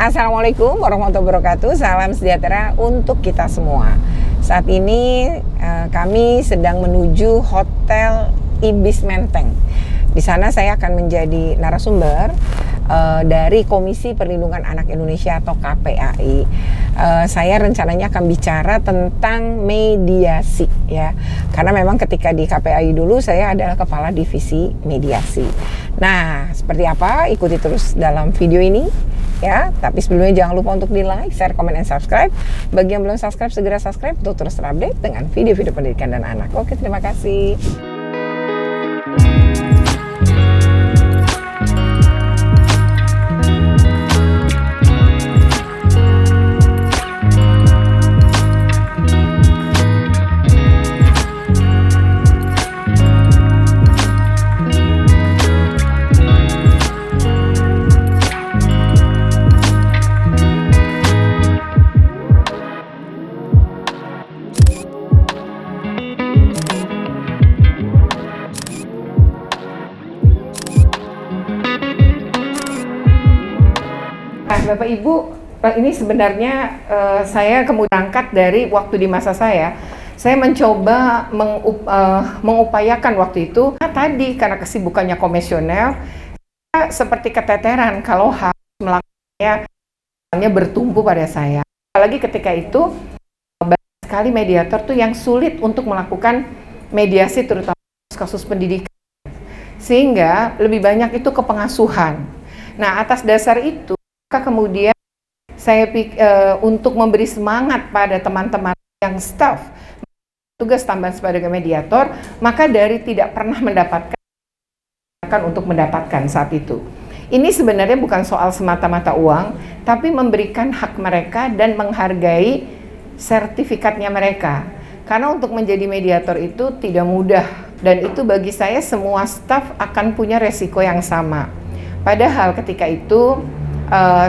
Assalamualaikum warahmatullahi wabarakatuh. Salam sejahtera untuk kita semua. Saat ini kami sedang menuju Hotel Ibis Menteng. Di sana saya akan menjadi narasumber dari Komisi Perlindungan Anak Indonesia atau KPAI. Saya rencananya akan bicara tentang mediasi, ya. Karena memang ketika di KPAI dulu saya adalah kepala divisi mediasi. Nah, seperti apa? Ikuti terus dalam video ini, ya. Tapi sebelumnya jangan lupa untuk di like, share, comment, and subscribe. Bagi yang belum subscribe, segera subscribe untuk terus terupdate dengan video-video pendidikan dan anak. Oke, terima kasih. Bapak Ibu, ini sebenarnya saya kemudian berangkat dari waktu di masa saya mencoba mengupayakan waktu itu. Tadi karena kesibukannya komisioner, saya seperti keteteran kalau harus melakukannya bertumpu pada saya. Apalagi ketika itu banyak sekali mediator tuh yang sulit untuk melakukan mediasi terutama kasus pendidikan. Sehingga lebih banyak itu ke pengasuhan. Nah, atas dasar itu kemudian saya untuk memberi semangat pada teman-teman yang staff tugas tambahan sebagai mediator, maka dari tidak pernah mendapatkan untuk mendapatkan saat itu. Ini sebenarnya bukan soal semata-mata uang, tapi memberikan hak mereka dan menghargai sertifikatnya mereka. Karena untuk menjadi mediator itu tidak mudah, dan itu bagi saya semua staff akan punya resiko yang sama. Padahal ketika itu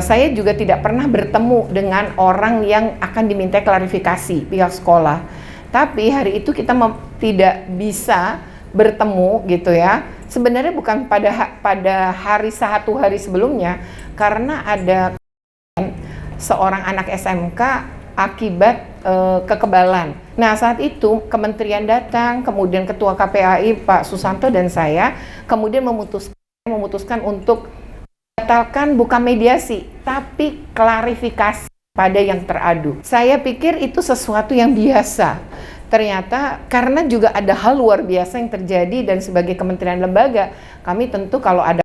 saya juga tidak pernah bertemu dengan orang yang akan diminta klarifikasi pihak sekolah. Tapi hari itu kita tidak bisa bertemu gitu ya. Sebenarnya bukan pada hari satu hari sebelumnya, karena ada seorang anak SMK akibat kekebalan. Nah, saat itu kementerian datang, kemudian ketua KPAI Pak Susanto dan saya kemudian memutuskan untuk batalkan bukan mediasi, tapi klarifikasi pada yang teradu. Saya pikir itu sesuatu yang biasa. Ternyata karena juga ada hal luar biasa yang terjadi, dan sebagai kementerian lembaga, kami tentu kalau ada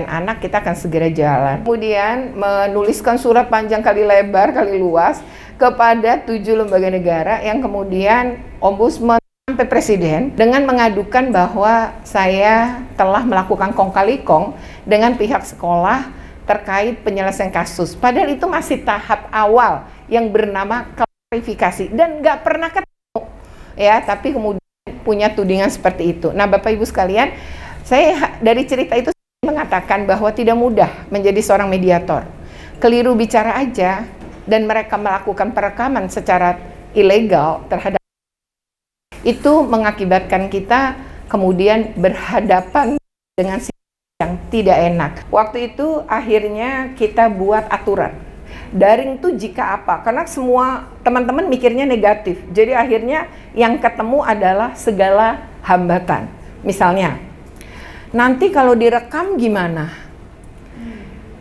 anak kita akan segera jalan. Kemudian menuliskan surat panjang kali lebar kali luas kepada 7 lembaga negara yang kemudian Ombudsman sampai Presiden dengan mengadukan bahwa saya telah melakukan kong kali kong dengan pihak sekolah terkait penyelesaian kasus. Padahal itu masih tahap awal yang bernama klarifikasi dan nggak pernah ketemu, ya. Tapi kemudian punya tudingan seperti itu. Nah, Bapak Ibu sekalian, saya dari cerita itu mengatakan bahwa tidak mudah menjadi seorang mediator. Keliru bicara aja dan mereka melakukan perekaman secara ilegal terhadap itu mengakibatkan kita kemudian berhadapan dengan situasi yang tidak enak. Waktu itu akhirnya kita buat aturan. Daring itu jika apa? Karena semua teman-teman mikirnya negatif. Jadi akhirnya yang ketemu adalah segala hambatan. Misalnya, nanti kalau direkam gimana?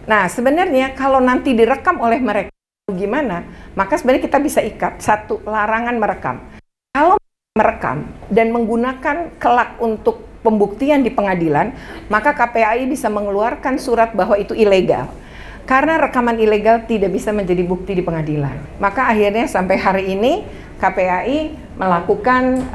Nah, sebenarnya kalau nanti direkam oleh mereka gimana? Maka sebenarnya kita bisa ikat satu, larangan merekam. Kalau merekam dan menggunakan kelak untuk pembuktian di pengadilan, maka KPAI bisa mengeluarkan surat bahwa itu ilegal. Karena rekaman ilegal tidak bisa menjadi bukti di pengadilan. Maka akhirnya sampai hari ini KPAI melakukan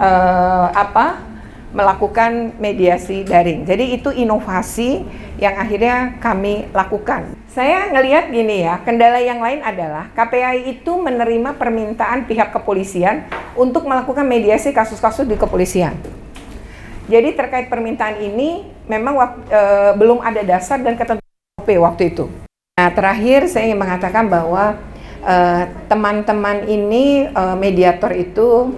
melakukan mediasi daring. Jadi itu inovasi yang akhirnya kami lakukan. Saya ngelihat gini ya, kendala yang lain adalah KPAI itu menerima permintaan pihak kepolisian untuk melakukan mediasi kasus-kasus di kepolisian. Jadi terkait permintaan ini memang belum ada dasar dan ketentuan waktu itu. Nah, terakhir saya ingin mengatakan bahwa teman-teman ini mediator itu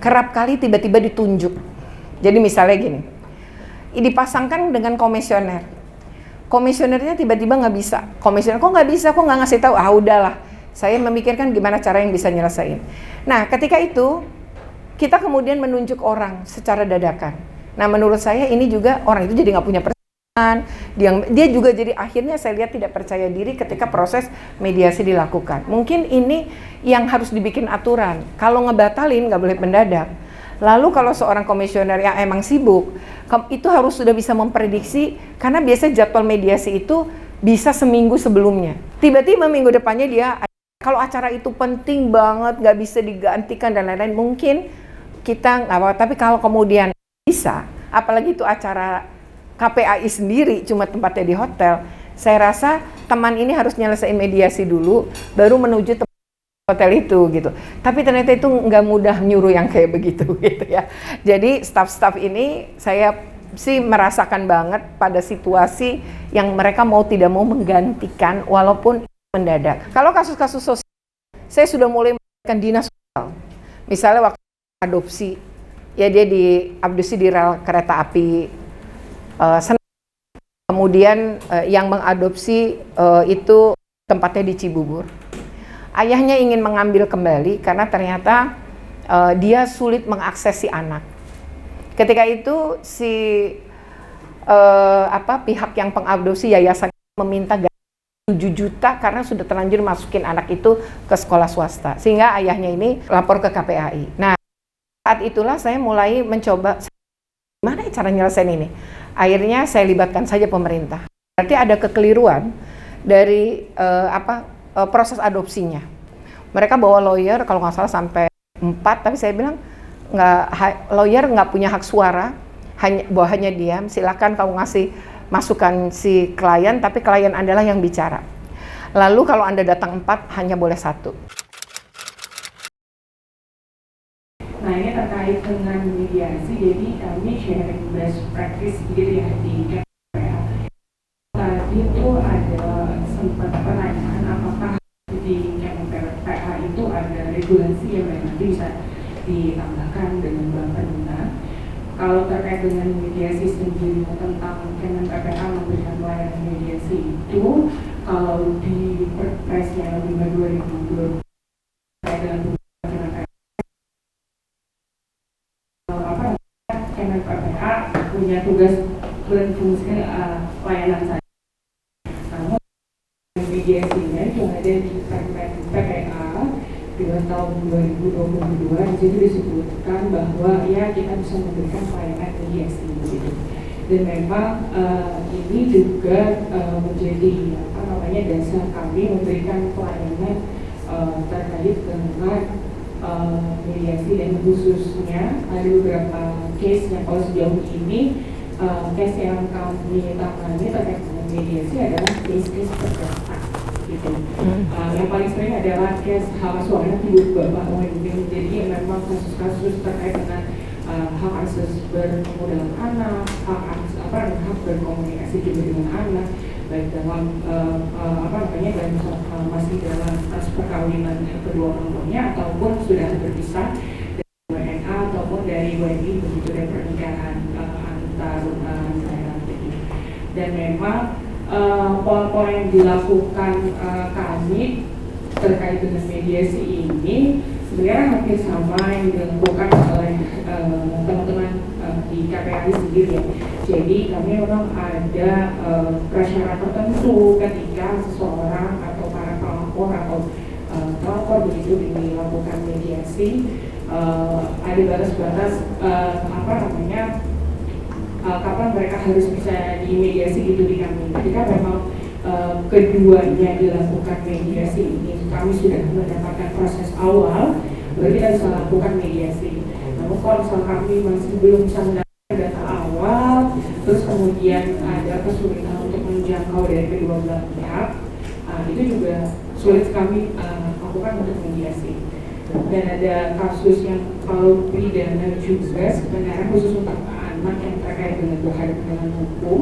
kerap kali tiba-tiba ditunjuk. Jadi misalnya gini, dipasangkan dengan komisioner. Komisionernya tiba-tiba nggak bisa. Komisioner kok nggak bisa, kok nggak ngasih tahu? Ah udahlah, saya memikirkan gimana cara yang bisa nyelesain. Nah ketika itu kita kemudian menunjuk orang secara dadakan. Nah menurut saya ini juga orang itu jadi nggak punya perasaan. Dia juga jadi akhirnya saya lihat tidak percaya diri ketika proses mediasi dilakukan. Mungkin ini yang harus dibikin aturan. Kalau ngebatalin nggak boleh mendadak. Lalu kalau seorang komisioner yang emang sibuk, itu harus sudah bisa memprediksi, karena biasanya jadwal mediasi itu bisa seminggu sebelumnya. Tiba-tiba minggu depannya dia, kalau acara itu penting banget, nggak bisa digantikan dan lain-lain, mungkin kita nggak apa-apa. Tapi kalau kemudian bisa, apalagi itu acara KPAI sendiri, cuma tempatnya di hotel, saya rasa teman ini harus nyelesain mediasi dulu, baru menuju hotel itu gitu. Tapi ternyata itu nggak mudah nyuruh yang kayak begitu gitu ya. Jadi staff-staff ini saya sih merasakan banget pada situasi yang mereka mau tidak mau menggantikan walaupun mendadak. Kalau kasus-kasus sosial, saya sudah mulai menggunakan dinas sosial. Misalnya waktu adopsi, ya dia diadopsi di rel kereta api kemudian yang mengadopsi itu tempatnya di Cibubur. Ayahnya ingin mengambil kembali karena ternyata dia sulit mengakses si anak. Ketika itu si pihak yang pengadopsi yayasan meminta 7 juta karena sudah terlanjur masukin anak itu ke sekolah swasta. Sehingga ayahnya ini lapor ke KPAI. Nah, saat itulah saya mulai mencoba gimana cara nyelesain ini. Akhirnya saya libatkan saja pemerintah. Berarti ada kekeliruan dari proses adopsinya. Mereka bawa lawyer kalau nggak salah sampai 4, tapi saya bilang lawyer nggak punya hak suara, hanya diam. Silakan kamu ngasih masukan si klien, tapi klien adalah yang bicara. Lalu kalau Anda datang 4, hanya boleh 1. Nah ini terkait dengan mediasi, jadi kami sharing best practice gitu ya di tadi itu ada sempat pertanyaan apakah di KMPA itu ada regulasi yang nanti bisa ditambahkan dengan Bapenda. Kalau terkait dengan mediasi sendiri tentang KMPA memberikan pelayanan mediasi itu, kalau di Perpresnya 5/2020 dengan KMPA punya tugas dan fungsi pelayanan saja. Mediasinya itu ada di PPA di tahun 2022, jadi disebutkan bahwa ya kita bisa memberikan pelayanan mediasi gitu. Dan memang ini juga menjadi dasar kami memberikan pelayanan terkait dengan mediasi, dan khususnya ada beberapa case yang kalau sejauh ini case yang kami tangani terkait dengan mediasi adalah case perdata gitu. Yang paling sering adalah case hak suara ibu bapak Wendy. Jadi memang kasus-kasus terkait dengan hak akses bertemu dengan anak, hak berkomunikasi juga dengan anak, baik dalam dan masih dalam perkawinan kedua orang tuanya ataupun sudah berpisah dari WNA ataupun dari WNI begitu, dari pernikahan antar dan memang pola-pola yang dilakukan kami terkait dengan mediasi ini sebenarnya hampir sama yang dilakukan oleh teman-teman di KPAI sendiri ya. Jadi kami memang ada prasyarat tertentu ketika seseorang atau para pelapor atau pelapor begitu dilakukan mediasi, ada batas-batas kapan mereka harus bisa dimediasi gitu di kami. Ketika memang keduanya dilakukan mediasi ini, kami sudah mendapatkan proses awal, baru kita bisa lakukan mediasi. Namun kalau misal kami masih belum bisa mendapatkan data awal, terus kemudian ada kesulitan untuk menjangkau dari kedua belah pihak, itu juga sulit kami lakukan untuk mediasi. Dan ada kasus yang kalau pidana juga sebenarnya khusus untuk anak yang terkait dengan berhadapan dengan hukum.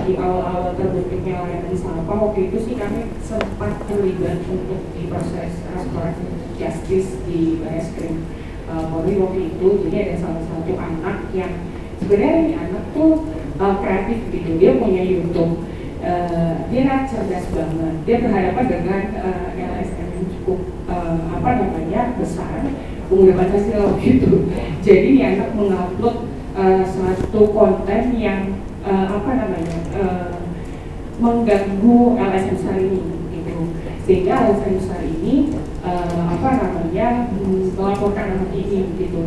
Di awal-awal terbitnya layanan SAPA, waktu itu sih kami sempat terlibat untuk di proses restoratif justice di Barreskrim Polri waktu itu. Jadi ada salah satu anak yang sebenarnya ini anak tuh kreatif gitu, dia punya YouTube dia cerdas banget, dia berhadapan dengan LSM yang cukup besar, pemuda Pancasila gitu. Jadi nih anak mengupload satu konten yang mengganggu LSM besar ini gitu. Sehingga LSM besar ini melaporkan anak ini gitu.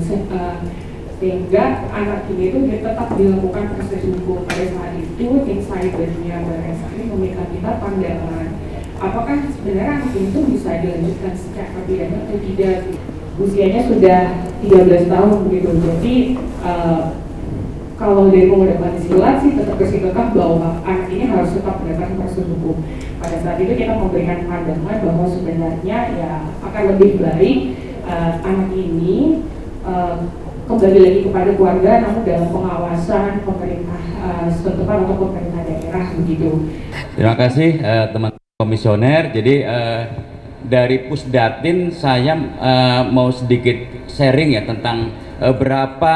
Sehingga anak ini itu tetap dilakukan proses hukum. Pada saat itu tim cybernya Barres ini meminta kita pandangan apakah sebenarnya anak ini tuh bisa dilanjutkan secara pidana atau tidak. Usianya sudah 13 tahun gitu. Jadi kalau dari pemuda Pancasila sih tetap bersikukuh bahwa anak ini harus tetap mendapatkan proses hukum. Pada saat itu kita memberikan pandangan bahwa sebenarnya ya akan lebih baik anak ini kembali lagi kepada keluarga, namun dalam pengawasan pemerintah setempat atau pemerintah daerah begitu. Terima kasih teman komisioner. Jadi dari Pusdatin saya mau sedikit sharing ya tentang berapa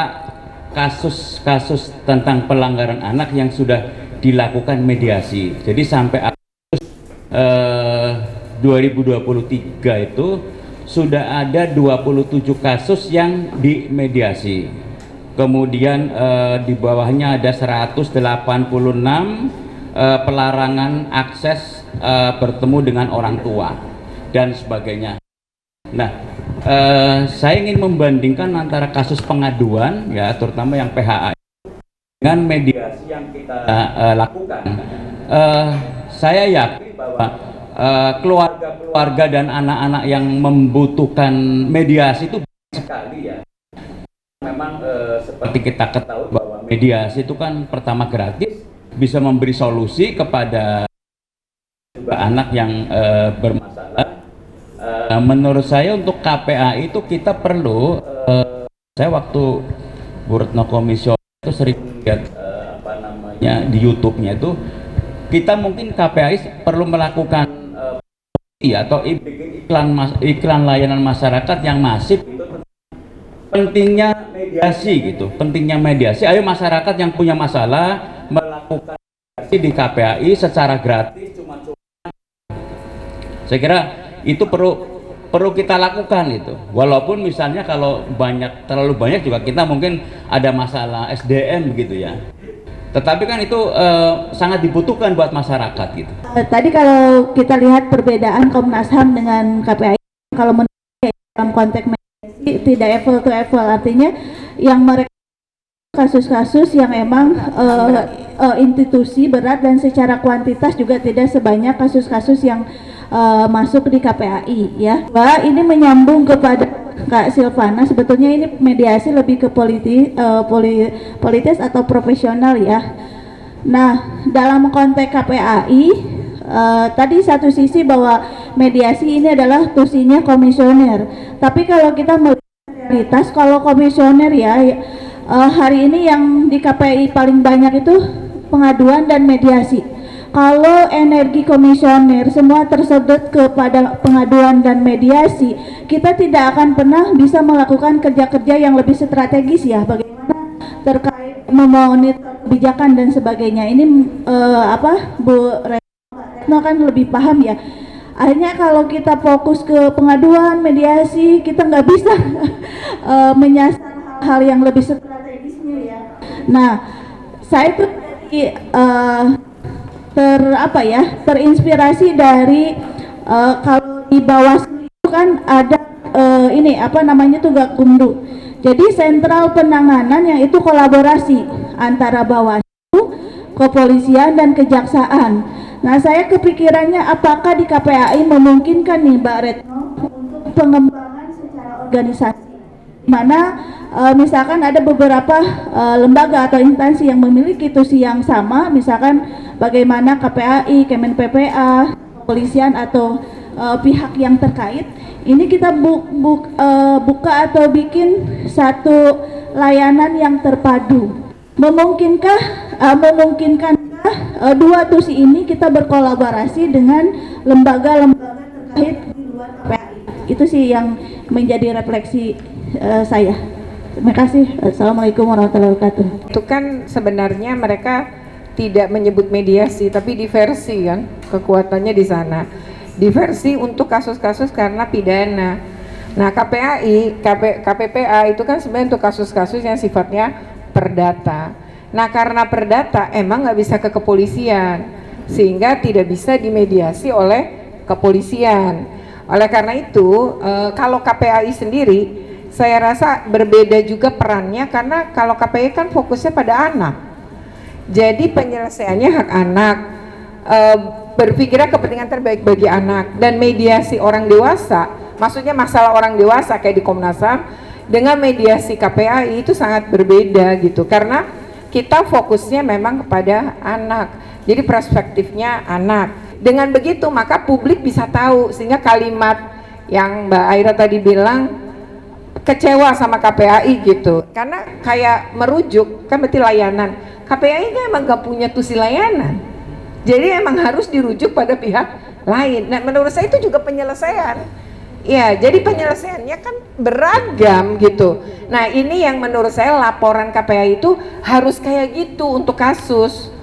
kasus-kasus tentang pelanggaran anak yang sudah dilakukan mediasi. Jadi sampai Agustus 2023 itu sudah ada 27 kasus yang dimediasi. Kemudian di bawahnya ada 186 pelarangan akses bertemu dengan orang tua dan sebagainya. Nah, saya ingin membandingkan antara kasus pengaduan ya terutama yang PHA dengan mediasi yang kita lakukan. Saya yakin bahwa keluarga-keluarga dan anak-anak yang membutuhkan mediasi itu banyak sekali ya. Memang seperti kita ketahui bahwa mediasi itu kan pertama gratis, bisa memberi solusi kepada anak yang bermasalah. Menurut saya untuk KPAI itu kita perlu, saya waktu Bu Retno Komisioner itu sering lihat di YouTube-nya itu, kita mungkin KPAI perlu melakukan atau iklan layanan masyarakat yang masif itu pentingnya mediasi gitu, pentingnya mediasi. Ayo masyarakat yang punya masalah melakukan mediasi di KPAI secara gratis cuma-cuma. Saya kira itu perlu kita lakukan itu. Walaupun misalnya kalau terlalu banyak juga kita mungkin ada masalah SDM begitu ya. Tetapi kan itu sangat dibutuhkan buat masyarakat gitu. Tadi kalau kita lihat perbedaan Komnas HAM dengan KPAI, kalau menurut dalam konteks mediasi tidak apple to apple, artinya yang mereka kasus-kasus yang emang institusi berat dan secara kuantitas juga tidak sebanyak kasus-kasus yang masuk di KPAI ya. Wah, ini menyambung kepada Kak Silvana, sebetulnya ini mediasi lebih ke politis atau profesional ya. Nah, dalam konteks KPAI tadi satu sisi bahwa mediasi ini adalah tusinya komisioner. Tapi kalau kita melihat realitas, kalau komisioner ya hari ini yang di KPAI paling banyak itu pengaduan dan mediasi. Kalau energi komisioner semua tersedot kepada pengaduan dan mediasi, kita tidak akan pernah bisa melakukan kerja-kerja yang lebih strategis ya, bagaimana terkait memonitor kebijakan dan sebagainya. Ini Bu Retno kan lebih paham ya. Akhirnya kalau kita fokus ke pengaduan, mediasi, kita nggak bisa menyasar hal yang lebih strategisnya ya. Nah, saya tuh terinspirasi dari kalau di Bawaslu itu kan ada Gakumdu. Jadi sentral penanganan yang itu kolaborasi antara Bawaslu, kepolisian dan kejaksaan. Nah, saya kepikirannya apakah di KPAI memungkinkan nih Mbak Retno untuk pengembangan secara organisasi, mana misalkan ada beberapa lembaga atau instansi yang memiliki tusi yang sama, misalkan bagaimana KPAI, Kemen PPA, kepolisian atau pihak yang terkait, ini kita buka atau bikin satu layanan yang terpadu. Memungkinkankah dua tusi ini kita berkolaborasi dengan lembaga-lembaga terkait di luar KPAI? Itu sih yang menjadi refleksi saya. Terima kasih. Assalamualaikum warahmatullahi wabarakatuh. Itu kan sebenarnya mereka tidak menyebut mediasi tapi diversi kan, kekuatannya di sana. Diversi untuk kasus-kasus karena pidana. Nah, KPPA itu kan sebenarnya untuk kasus-kasus yang sifatnya perdata. Nah, karena perdata emang nggak bisa ke kepolisian, sehingga tidak bisa dimediasi oleh kepolisian. Oleh karena itu, kalau KPAI sendiri, saya rasa berbeda juga perannya, karena kalau KPAI kan fokusnya pada anak. Jadi penyelesaiannya hak anak, berpikirnya kepentingan terbaik bagi anak, dan mediasi orang dewasa, maksudnya masalah orang dewasa kayak di Komnas HAM dengan mediasi KPAI itu sangat berbeda gitu, karena kita fokusnya memang kepada anak, jadi perspektifnya anak. Dengan begitu maka publik bisa tahu, sehingga kalimat yang Mbak Aira tadi bilang kecewa sama KPAI gitu, karena kayak merujuk kan berarti layanan. KPAI kan emang gak punya tusi layanan, jadi emang harus dirujuk pada pihak lain. Nah, menurut saya itu juga penyelesaian. Ya, jadi penyelesaiannya kan beragam gitu. Nah, ini yang menurut saya laporan KPAI itu harus kayak gitu untuk kasus.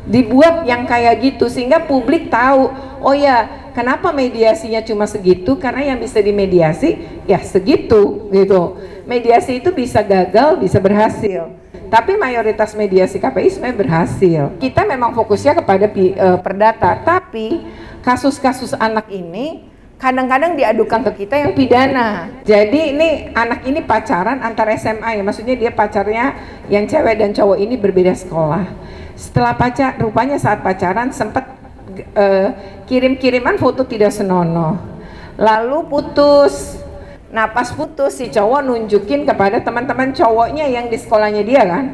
Dibuat yang kayak gitu sehingga publik tahu, oh ya, kenapa mediasinya cuma segitu, karena yang bisa dimediasi ya segitu gitu. Mediasi itu bisa gagal, bisa berhasil. Tapi mayoritas mediasi KPI sebenarnya berhasil. Kita memang fokusnya kepada perdata, tapi kasus-kasus anak ini kadang-kadang diadukan ke kita yang pidana. Jadi ini anak ini pacaran antar SMA ya, maksudnya dia pacarnya yang cewek dan cowok ini berbeda sekolah. Setelah rupanya saat pacaran sempat kirim-kiriman foto tidak senonoh, lalu putus. Nah, pas putus si cowok nunjukin kepada teman-teman cowoknya yang di sekolahnya dia kan,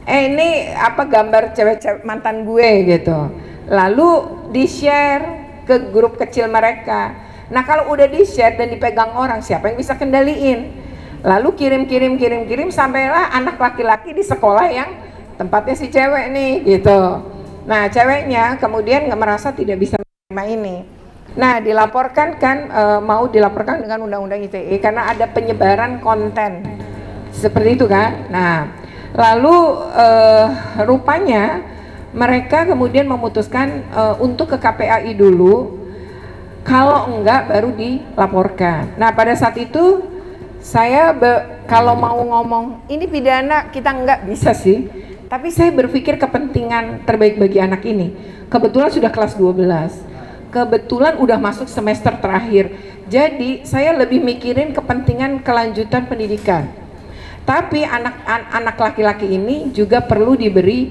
ini apa gambar cewek-cewek mantan gue gitu, lalu di-share ke grup kecil mereka. Nah, kalau udah di-share dan dipegang orang, siapa yang bisa kendaliin? Lalu kirim sampailah anak laki-laki di sekolah yang tempatnya si cewek nih gitu. Nah, ceweknya kemudian nggak merasa tidak bisa menerima ini. Nah, dilaporkan kan, mau dilaporkan dengan undang-undang ITE karena ada penyebaran konten seperti itu kan. Nah, lalu rupanya mereka kemudian memutuskan untuk ke KPAI dulu, kalau enggak baru dilaporkan. Nah, pada saat itu saya kalau mau ngomong ini pidana, kita enggak bisa sih, tapi saya berpikir kepentingan terbaik bagi anak ini. Kebetulan sudah kelas 12, kebetulan udah masuk semester terakhir, jadi saya lebih mikirin kepentingan kelanjutan pendidikan. Tapi anak laki-laki ini juga perlu diberi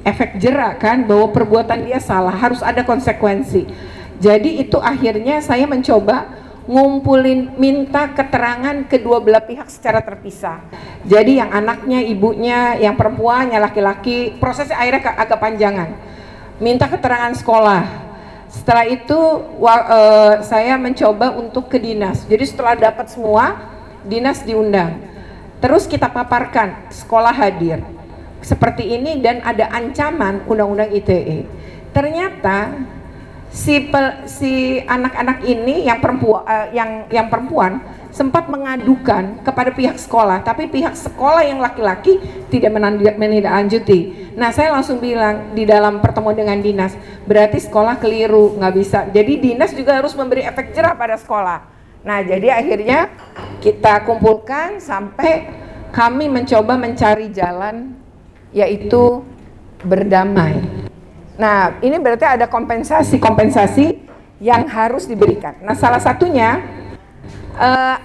efek jerak kan, bahwa perbuatan dia salah, harus ada konsekuensi. Jadi itu akhirnya saya mencoba ngumpulin, minta keterangan kedua belah pihak secara terpisah. Jadi yang anaknya, ibunya, yang perempuan, yang laki-laki, prosesnya akhirnya agak panjangan. Minta keterangan sekolah. Setelah itu saya mencoba untuk ke dinas. Jadi setelah dapat semua, dinas diundang. Terus kita paparkan, sekolah hadir. Seperti ini dan ada ancaman undang-undang ITE. Ternyata si anak-anak ini yang perempuan sempat mengadukan kepada pihak sekolah, tapi pihak sekolah yang laki-laki tidak menindaklanjuti. Nah, saya langsung bilang di dalam pertemuan dengan dinas, berarti sekolah keliru, nggak bisa. Jadi dinas juga harus memberi efek jerah pada sekolah. Nah, jadi akhirnya kita kumpulkan sampai kami mencoba mencari jalan, yaitu berdamai. Nah, ini berarti ada kompensasi yang harus diberikan. Nah, salah satunya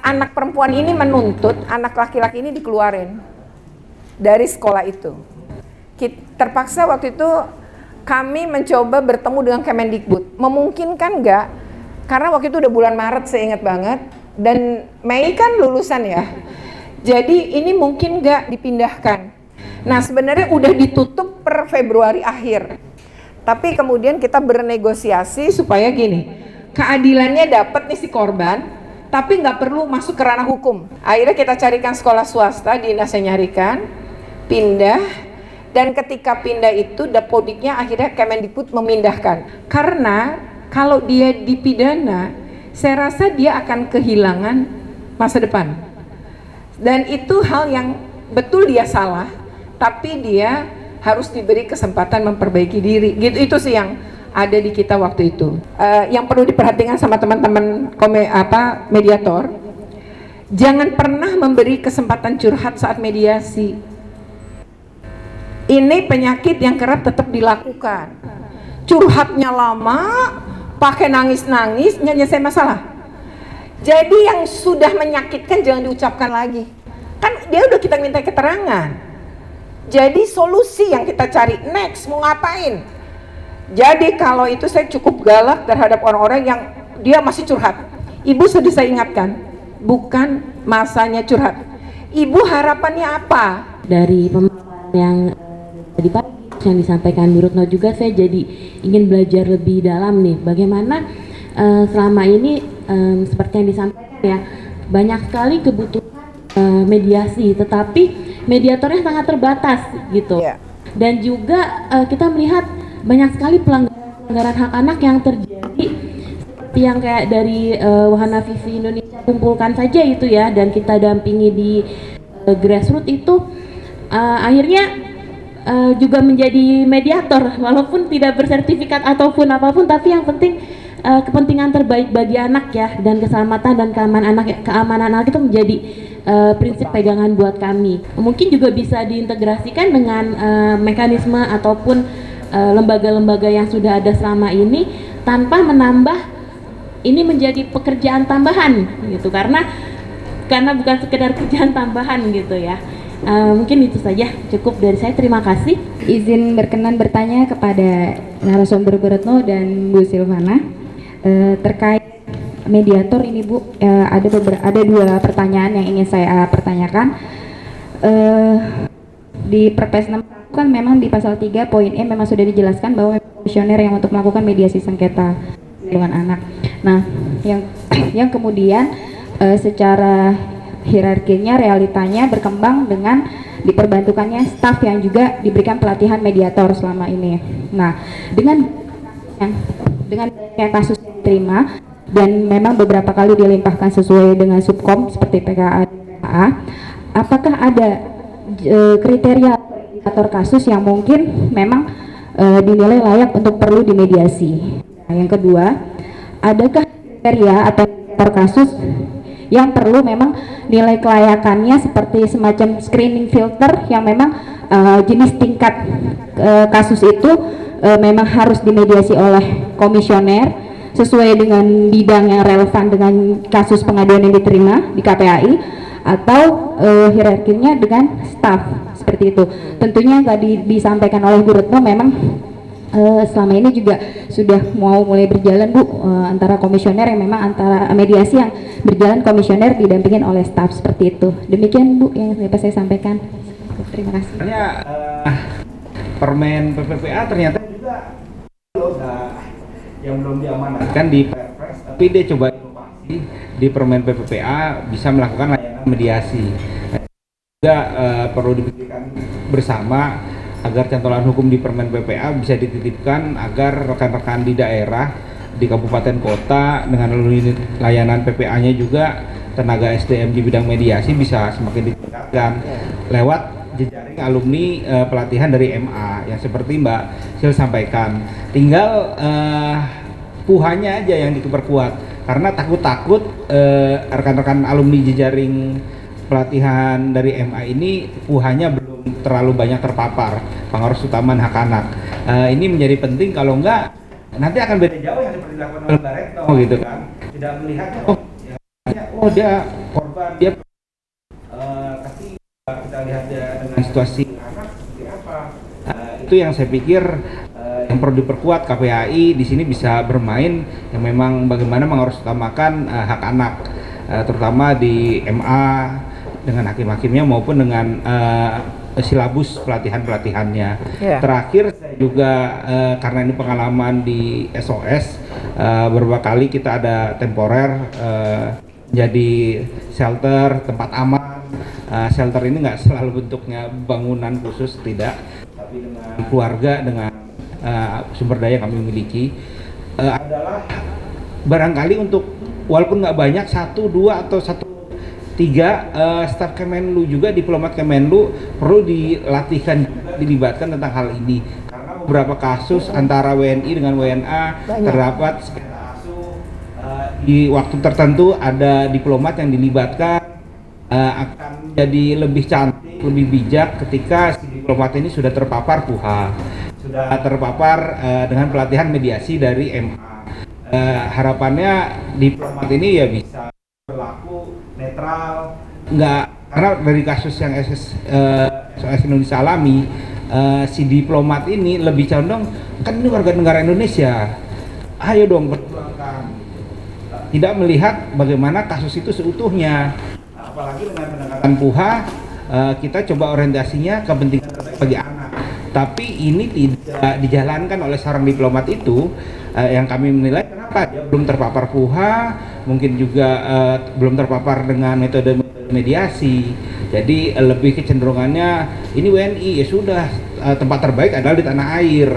anak perempuan ini menuntut anak laki-laki ini dikeluarin dari sekolah itu. Terpaksa waktu itu kami mencoba bertemu dengan Kemendikbud. Memungkinkan nggak? Karena waktu itu udah bulan Maret, saya ingat banget. Dan Mei kan lulusan ya. Jadi ini mungkin nggak dipindahkan. Nah, sebenarnya udah ditutup per Februari akhir. Tapi kemudian kita bernegosiasi supaya gini, keadilannya dapat nih si korban, tapi nggak perlu masuk ke ranah hukum. Akhirnya kita carikan sekolah swasta, dinasnya nyarikan, pindah, dan ketika pindah itu Dapodiknya akhirnya Kemendikbud memindahkan. Karena kalau dia dipidana, saya rasa dia akan kehilangan masa depan. Dan itu hal yang betul dia salah, tapi dia harus diberi kesempatan memperbaiki diri. Gitu, itu sih yang ada di kita waktu itu. Yang perlu diperhatikan sama teman-teman mediator, jangan pernah memberi kesempatan curhat saat mediasi. Ini penyakit yang kerap tetap dilakukan. Curhatnya lama, pakai nangis-nangis, nggak nyelesai masalah. Jadi yang sudah menyakitkan jangan diucapkan lagi. Kan dia udah kita minta keterangan. Jadi solusi yang kita cari next mau ngapain? Jadi kalau itu saya cukup galak terhadap orang-orang yang dia masih curhat. Ibu sudah saya ingatkan, bukan masanya curhat. Ibu harapannya apa? Dari pemaparan yang tadi pagi yang disampaikan Bu Retno juga, saya jadi ingin belajar lebih dalam nih bagaimana selama ini seperti yang disampaikan ya, banyak sekali kebutuhan mediasi, tetapi mediatornya sangat terbatas gitu. Dan juga kita melihat banyak sekali pelanggaran hak anak yang terjadi, seperti yang kayak dari Wahana Vivi Indonesia kumpulkan saja itu ya, dan kita dampingi di grassroots itu akhirnya juga menjadi mediator walaupun tidak bersertifikat ataupun apapun, tapi yang penting kepentingan terbaik bagi anak ya, dan keselamatan dan keamanan anak itu menjadi prinsip pegangan buat kami. Mungkin juga bisa diintegrasikan dengan mekanisme ataupun lembaga-lembaga yang sudah ada selama ini, tanpa menambah ini menjadi pekerjaan tambahan gitu, karena bukan sekedar kerjaan tambahan gitu ya. Mungkin itu saja, cukup dari saya, terima kasih. Izin berkenan bertanya kepada narasumber Bu Retno dan Bu Silvana terkait mediator ini Bu. Ada dua pertanyaan yang ingin saya pertanyakan. Di Perpres 6 kan memang di pasal 3 poin E memang sudah dijelaskan bahwa komisioner yang untuk melakukan mediasi sengketa perlindungan anak. Nah, yang kemudian secara hierarkinya, realitanya berkembang dengan diperbantukannya staf yang juga diberikan pelatihan mediator selama ini. Nah, dengan kasus yang diterima dan memang beberapa kali dilimpahkan sesuai dengan subkom seperti PKA, apakah ada kriteria mediator kasus yang mungkin memang dinilai layak untuk perlu dimediasi? Nah, yang kedua, adakah kriteria atau mediator kasus yang perlu memang nilai kelayakannya seperti semacam screening filter yang memang jenis tingkat kasus itu memang harus dimediasi oleh komisioner sesuai dengan bidang yang relevan dengan kasus pengaduan yang diterima di KPAI, atau hierarkinya dengan staf seperti itu. Tentunya tadi disampaikan oleh Bu Retno memang selama ini juga sudah mau mulai berjalan Bu, antara komisioner yang memang antara mediasi yang berjalan komisioner didampingin oleh staf seperti itu. Demikian Bu yang dapat saya sampaikan. Terima kasih. Permen PPPA ternyata juga yang belum diamanatkan di Perpres, tapi dia coba inovasi di Permen PPPA bisa melakukan layanan mediasi. Juga perlu dipikirkan bersama agar cantolan hukum di Permen PPA bisa dititipkan agar rekan-rekan di daerah, di kabupaten kota dengan layanan PPA-nya juga tenaga SDM di bidang mediasi bisa semakin ditingkatkan lewat jejaring alumni pelatihan dari MA yang seperti Mbak Sil sampaikan. Tinggal puhanya aja yang diperkuat, karena takut-takut rekan-rekan alumni jejaring pelatihan dari MA ini puhanya belum terlalu banyak terpapar pengaruh utama hak anak. Ini menjadi penting, kalau enggak nanti akan beda jauh yang seperti dilakukan oleh Mbak Retno gitu kan. Tidak melihat dia korban, dia tapi kita lihat dia dengan situasi anak seperti apa. Itu yang saya pikir yang perlu diperkuat. KPAI di sini bisa bermain yang memang bagaimana mengharusutamakan hak anak, terutama di MA dengan hakim-hakimnya maupun dengan silabus pelatihan-pelatihannya. Terakhir saya juga karena ini pengalaman di SOS, beberapa kali kita ada temporer jadi shelter, tempat aman. Shelter ini nggak selalu bentuknya bangunan khusus, tidak, tapi dengan keluarga, dengan sumber daya yang kami miliki, adalah barangkali untuk walaupun nggak banyak, 1, 2 atau 1 Tiga, staf Kemenlu juga, diplomat Kemenlu perlu dilatihkan juga, dilibatkan tentang hal ini. Karena beberapa kasus antara WNI dengan WNA terdapat sengketa asuh, di waktu tertentu ada diplomat yang dilibatkan, akan jadi lebih cantik, lebih bijak ketika si diplomat ini sudah terpapar PUHA, sudah terpapar dengan pelatihan mediasi dari MA. Harapannya diplomat ini ya bisa berlaku netral, karena dari kasus yang SOS Indonesia alami, si diplomat ini lebih condong, kan ini warga negara Indonesia, ayo dong perjuangkan, tidak melihat bagaimana kasus itu seutuhnya. Apalagi dengan pendekatan PUHA, kita coba orientasinya kepentingan terbaik bagi anak, tapi ini tidak dijalankan oleh seorang diplomat itu, yang kami menilai kenapa dia belum terpapar PUHA, mungkin juga belum terpapar dengan metode mediasi. Jadi lebih kecenderungannya ini WNI, ya sudah, tempat terbaik adalah di tanah air.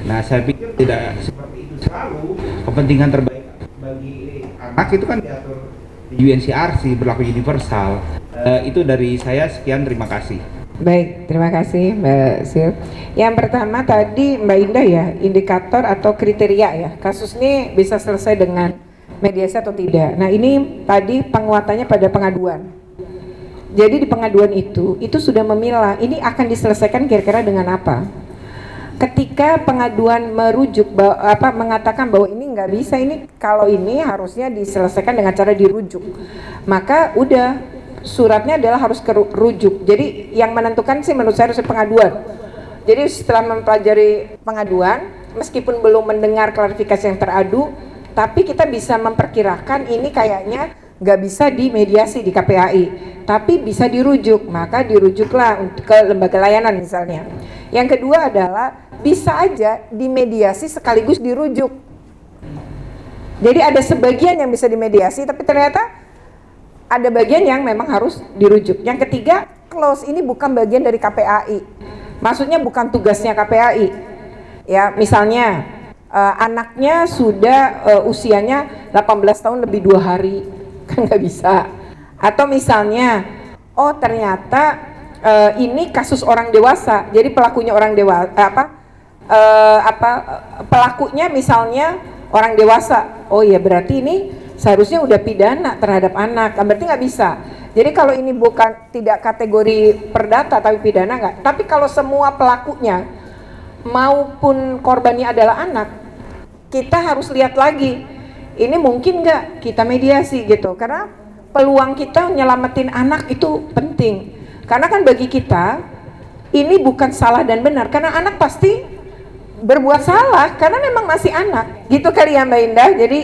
Nah, saya pikir tidak seperti itu selalu. Kepentingan terbaik bagi anak itu kan diatur di UNCRC, berlaku universal. Itu dari saya, sekian, terima kasih. Baik, terima kasih Mbak Sil. Yang pertama tadi Mbak Indah ya, indikator atau kriteria ya, kasus ini bisa selesai dengan mediasi atau tidak. Nah ini tadi penguatannya pada pengaduan. Jadi di pengaduan itu sudah memilah, ini akan diselesaikan kira-kira dengan apa. Ketika pengaduan merujuk, mengatakan bahwa ini nggak bisa, ini kalau ini harusnya diselesaikan dengan cara dirujuk, maka udah suratnya adalah harus kerujuk. Jadi yang menentukan sih menurut saya harus pengaduan. Jadi setelah mempelajari pengaduan, meskipun belum mendengar klarifikasi yang teradu, tapi kita bisa memperkirakan ini kayaknya nggak bisa dimediasi di KPAI, tapi bisa dirujuk, maka dirujuklah ke lembaga layanan misalnya. Yang kedua adalah bisa aja dimediasi sekaligus dirujuk. Jadi ada sebagian yang bisa dimediasi, tapi ternyata ada bagian yang memang harus dirujuk. Yang ketiga, clause ini bukan bagian dari KPAI. Maksudnya bukan tugasnya KPAI. Ya, misalnya anaknya sudah usianya 18 tahun lebih 2 hari, kan nggak bisa. Atau misalnya, oh ternyata ini kasus orang dewasa, jadi pelakunya orang dewasa, pelakunya misalnya orang dewasa. Oh ya berarti ini seharusnya udah pidana terhadap anak, berarti nggak bisa. Jadi kalau ini bukan tidak kategori perdata tapi pidana nggak. Tapi kalau semua pelakunya maupun korbannya adalah anak, kita harus lihat lagi, ini mungkin nggak kita mediasi gitu. Karena peluang kita nyelamatin anak itu penting. Karena kan bagi kita ini bukan salah dan benar, karena anak pasti berbuat salah karena memang masih anak gitu kali ya Mbak Indah. Jadi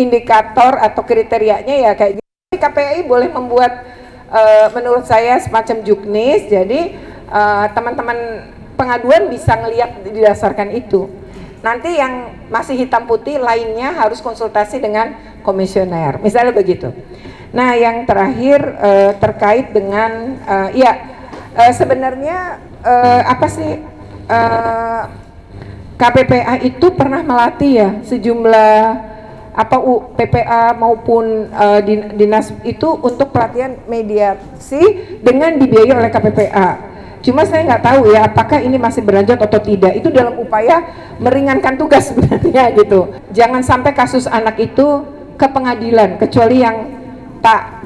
indikator atau kriterianya ya kayak gitu. KPAI boleh membuat menurut saya semacam juknis, jadi teman-teman pengaduan bisa ngelihat didasarkan itu. Nanti yang masih hitam putih lainnya harus konsultasi dengan komisioner misalnya begitu. Nah yang terakhir terkait dengan sebenarnya apa sih KPPA itu pernah melatih ya sejumlah PPA maupun dinas itu untuk pelatihan mediasi dengan dibiayai oleh KPPA. Cuma saya nggak tahu ya apakah ini masih berlanjut atau tidak. Itu dalam upaya meringankan tugas sebenarnya gitu. Jangan sampai kasus anak itu ke pengadilan kecuali yang tak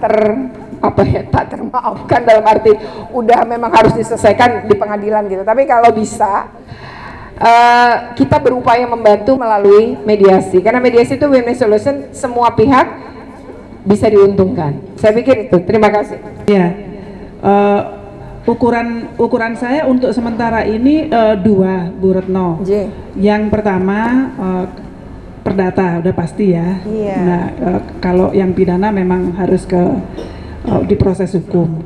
termaafkan, dalam arti udah memang harus diselesaikan di pengadilan gitu. Tapi kalau bisa kita berupaya membantu melalui mediasi, karena mediasi itu win-win solution, semua pihak bisa diuntungkan. Saya pikir itu. Terima kasih. Ya, ukuran saya untuk sementara ini 2, Bu Retno. Yang pertama perdata udah pasti ya. Iya. Nah, kalau yang pidana memang harus di proses hukum.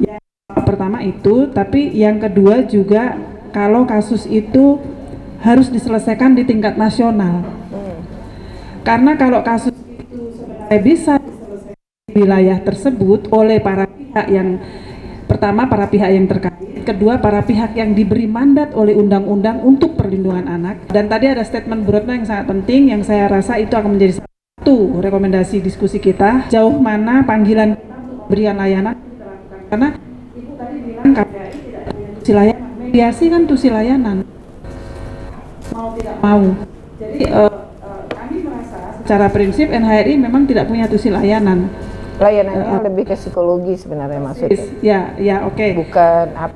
Yang pertama itu, tapi yang kedua juga kalau kasus itu harus diselesaikan di tingkat nasional. Karena kalau kasus itu sebenarnya bisa diselesaikan di wilayah tersebut oleh para pihak yang pertama para pihak yang terkait, kedua para pihak yang diberi mandat oleh undang-undang untuk perlindungan anak. Dan tadi ada statement Bu Retno yang sangat penting yang saya rasa itu akan menjadi satu rekomendasi diskusi kita, jauh mana panggilan berikan layanan karena ibu tadi bilang KPAI tidak punya tusi layanan. Mediasi kan tusi layanan, mau tidak mau. Jadi kami merasa secara prinsip NHRI memang tidak punya tusi layanan. Layanannya lebih ke psikologi sebenarnya maksudnya. Ya, oke. Bukan apa.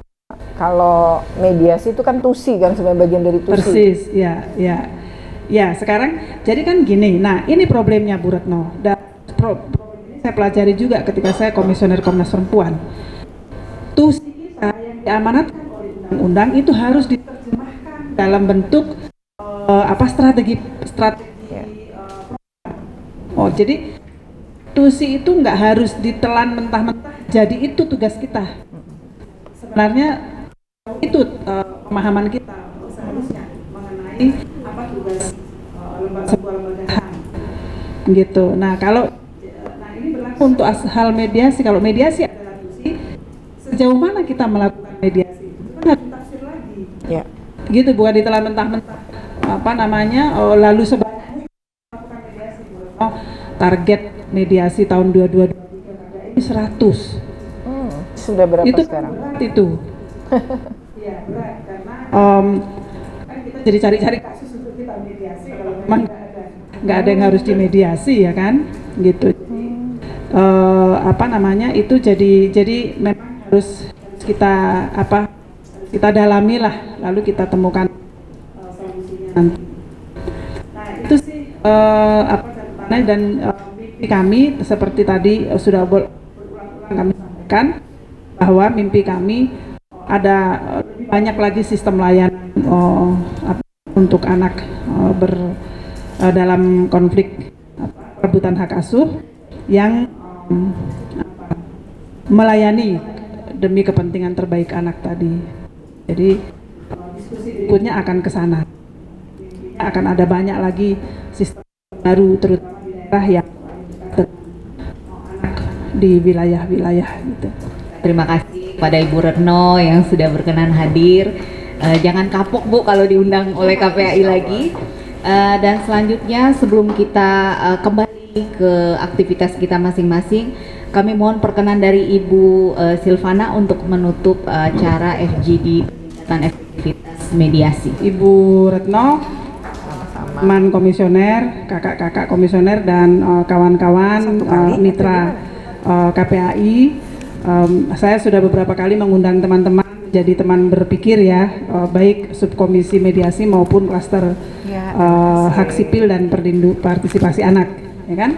Kalau mediasi itu kan tusi kan sebagai bagian dari tusi. Persis, ya. Sekarang jadi kan gini. Nah, ini problemnya Bu Retno. Dan problem ini saya pelajari juga ketika saya komisioner Komnas Perempuan. Tusi kita yang diamanatkan oleh undang-undang itu harus diterjemahkan dalam bentuk strategi. Jadi tusi itu nggak harus ditelan mentah-mentah. Jadi itu tugas kita. Sebenarnya itu pemahaman kita seharusnya mengenai apa tugas sebuah lembaga HAM gitu. Nah ini berlaku untuk hal mediasi. Kalau mediasi adalah tusi, sejauh mana kita melakukan mediasi itu kan harus ditafsir lagi. Ya. Gitu, bukan ditelan mentah-mentah. Lalu sebanyak melakukan mediasi. Target mediasi tahun 2023 ini 100. Sudah berapa itu sekarang? Berat itu. Iya berat karena kan kita jadi cari-cari kasus untuk kita mediasi kalau memang nggak ada yang harus dimediasi ya kan, gitu. Itu jadi memang harus kita dalami lah, lalu kita temukan solusinya nanti. Nah itu sih catatannya dan mimpi kami seperti tadi sudah berulang-ulang kami sampaikan bahwa mimpi kami ada banyak lagi sistem layanan untuk anak dalam konflik perebutan hak asuh yang melayani demi kepentingan terbaik anak tadi. Jadi diskusi berikutnya akan ke sana. Akan ada banyak lagi sistem baru terutama di daerah yang anak di wilayah-wilayah gitu. Terima kasih kepada Ibu Retno yang sudah berkenan hadir. Jangan kapok Bu kalau diundang oleh KPAI lagi. Dan selanjutnya sebelum kita kembali ke aktivitas kita masing-masing, kami mohon perkenan dari Ibu Silvana untuk menutup acara FGD peningkatan efektivitas mediasi. Ibu Retno, teman komisioner, kakak-kakak komisioner dan kawan-kawan mitra KPAI. Saya sudah beberapa kali mengundang teman-teman jadi teman berpikir ya, baik subkomisi mediasi maupun klaster hak sipil dan partisipasi anak, ya kan?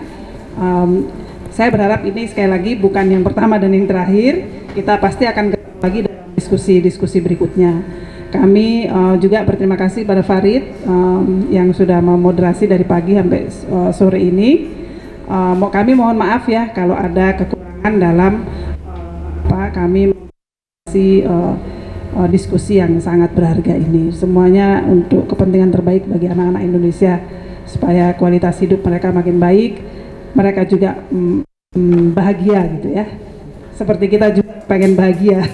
Saya berharap ini sekali lagi bukan yang pertama dan yang terakhir. Kita pasti akan ketemu lagi dalam diskusi-diskusi berikutnya. Kami juga berterima kasih pada Farid yang sudah memoderasi dari pagi sampai sore ini. Kami mohon maaf ya kalau ada kekurangan dalam kami mengasih diskusi yang sangat berharga ini. Semuanya untuk kepentingan terbaik bagi anak-anak Indonesia supaya kualitas hidup mereka makin baik, mereka juga bahagia gitu ya. Seperti kita juga pengen bahagia.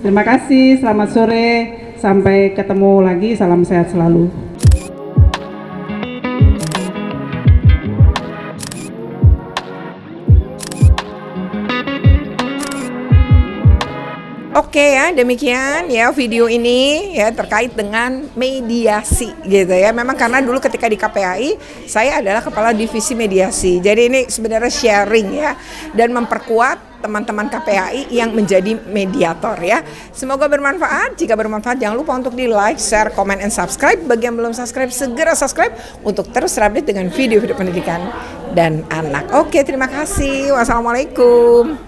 Terima kasih, selamat sore, sampai ketemu lagi, salam sehat selalu. Oke ya, demikian ya video ini ya terkait dengan mediasi gitu ya. Memang karena dulu ketika di KPAI saya adalah kepala divisi mediasi. Jadi ini sebenarnya sharing ya dan memperkuat teman-teman KPAI yang menjadi mediator ya. Semoga bermanfaat. Jika bermanfaat jangan lupa untuk di like, share, comment, and subscribe. Bagi yang belum subscribe segera subscribe untuk terus update dengan video-video pendidikan dan anak. Oke, terima kasih. Wassalamualaikum.